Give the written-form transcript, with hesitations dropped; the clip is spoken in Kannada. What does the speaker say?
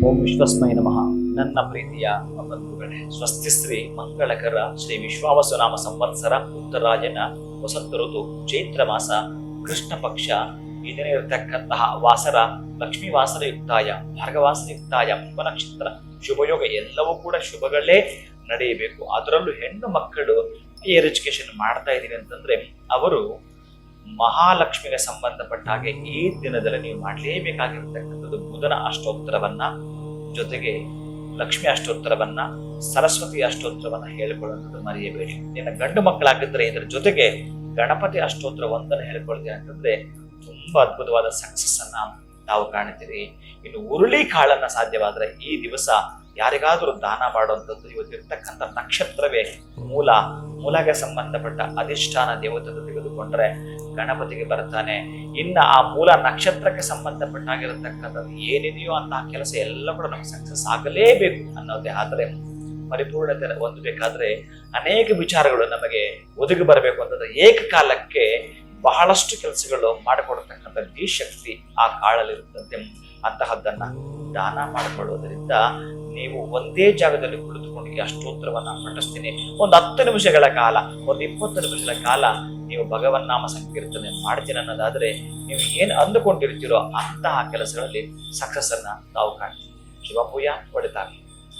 ಓಂ ವಿಶ್ವಸ್ಮೈ ನಮಃ. ನನ್ನ ಪ್ರೀತಿಯ ಬಂಧುಗಳೇ, ಸ್ವಸ್ತಿ ಶ್ರೀ ಮಂಗಳಕರ ಶ್ರೀ ವಿಶ್ವಾವಸುನಾಮ ಸಂವತ್ಸರ ಉತ್ತರಾಯಣ ವಸಂತ ಋತು ಚೈತ್ರ ಮಾಸ ಕೃಷ್ಣ ಪಕ್ಷ ಇದನ್ನೇ ಇರತಕ್ಕಂತಹ ವಾಸರ ಲಕ್ಷ್ಮೀ ವಾಸರಯುಕ್ತಾಯ ಭಾರ್ಗವಾಸರಯುಕ್ತಾಯ ಉಪನಕ್ಷತ್ರ ಶುಭಯೋಗ ಎಲ್ಲವೂ ಕೂಡ ಶುಭಗಳೇ ನಡೆಯಬೇಕು. ಅದರಲ್ಲೂ ಹೆಣ್ಣು ಮಕ್ಕಳು ಹೈಯರ್ ಎಜುಕೇಶನ್ ಮಾಡ್ತಾ ಇದ್ದೀವಿ ಅಂತಂದ್ರೆ ಅವರು ಮಹಾಲಕ್ಷ್ಮಿಗೆ ಸಂಬಂಧಪಟ್ಟ ಹಾಗೆ ಈ ದಿನದಲ್ಲಿ ನೀವು ಮಾಡಲೇಬೇಕಾಗಿರ್ತಕ್ಕಂಥದ್ದು ಬುಧನ ಅಷ್ಟೋತ್ತರವನ್ನ, ಜೊತೆಗೆ ಲಕ್ಷ್ಮಿ ಅಷ್ಟೋತ್ತರವನ್ನ, ಸರಸ್ವತಿ ಅಷ್ಟೋತ್ತರವನ್ನ ಹೇಳಿಕೊಳ್ಳುವಂಥದ್ದು ಮರೆಯಬೇಡಿ. ನಿನ್ನ ಗಂಡು ಮಕ್ಕಳಾಗಿದ್ರೆ ಇದರ ಜೊತೆಗೆ ಗಣಪತಿ ಅಷ್ಟೋತ್ತರ ಒಂದನ್ನು ಹೇಳ್ಕೊಳ್ತೀರಿ ಅಂತಂದ್ರೆ ತುಂಬಾ ಅದ್ಭುತವಾದ ಸಕ್ಸಸ್ ಅನ್ನ ತಾವು ಕಾಣ್ತೀರಿ. ಇನ್ನು ಹುರುಳಿ ಕಾಳನ್ನ ಸಾಧ್ಯವಾದ್ರೆ ಈ ದಿವಸ ಯಾರಿಗಾದ್ರೂ ದಾನ ಮಾಡುವಂಥದ್ದು. ಇವತ್ತಿರ್ತಕ್ಕಂಥ ನಕ್ಷತ್ರವೇ ಮೂಲಗೆ ಸಂಬಂಧಪಟ್ಟ ಅಧಿಷ್ಠಾನ ದೇವತೆ ತೆಗೆದುಕೊಂಡ್ರೆ ಗಣಪತಿಗೆ ಬರ್ತಾನೆ. ಇನ್ನು ಆ ಮೂಲ ನಕ್ಷತ್ರಕ್ಕೆ ಸಂಬಂಧಪಟ್ಟಾಗಿರತಕ್ಕಂಥದ್ದು ಏನಿದೆಯೋ ಅಂತಹ ಕೆಲಸ ಎಲ್ಲ ಕೂಡ ನಮ್ಗೆ ಸಕ್ಸಸ್ ಆಗಲೇಬೇಕು ಅನ್ನೋದೇ. ಆದರೆ ಪರಿಪೂರ್ಣತೆ ಹೊಂದಬೇಕಾದ್ರೆ ಅನೇಕ ವಿಚಾರಗಳು ನಮಗೆ ಒದಗಿ ಬರಬೇಕು ಅಂತಂದ್ರೆ ಏಕಕಾಲಕ್ಕೆ ಬಹಳಷ್ಟು ಕೆಲಸಗಳು ಮಾಡಿಕೊಡ್ತಕ್ಕಂಥ ಈ ಶಕ್ತಿ ಆ ಕಾಳಲ್ಲಿರುತ್ತಂತೆ. ಅಂತಹದ್ದನ್ನ ದಾನ ಮಾಡಿಕೊಳ್ಳುವುದರಿಂದ ನೀವು ಒಂದೇ ಜಾಗದಲ್ಲಿ ಕುಳಿತುಕೊಂಡು ಈ ಅಷ್ಟೋತ್ತರವನ್ನ ಪಠಿಸ್ತೀನಿ. ಒಂದು 10 ನಿಮಿಷಗಳ ಕಾಲ, ಒಂದು 20 ನಿಮಿಷಗಳ ಕಾಲ ನೀವು ಭಗವನ್ನಾಮ ಸಂಕೀರ್ತನೆ ಮಾಡ್ತೀನಿ ಅನ್ನೋದಾದ್ರೆ ನೀವು ಏನು ಅಂದುಕೊಂಡಿರ್ತೀರೋ ಅಂತಹ ಕೆಲಸಗಳಲ್ಲಿ ಸಕ್ಸಸ್ ಅನ್ನ ತಾವು ಕಾಣ್ತೀವಿ. ಶುಭ ಪೂಯ ಒಳಿತಾಗಲಿ.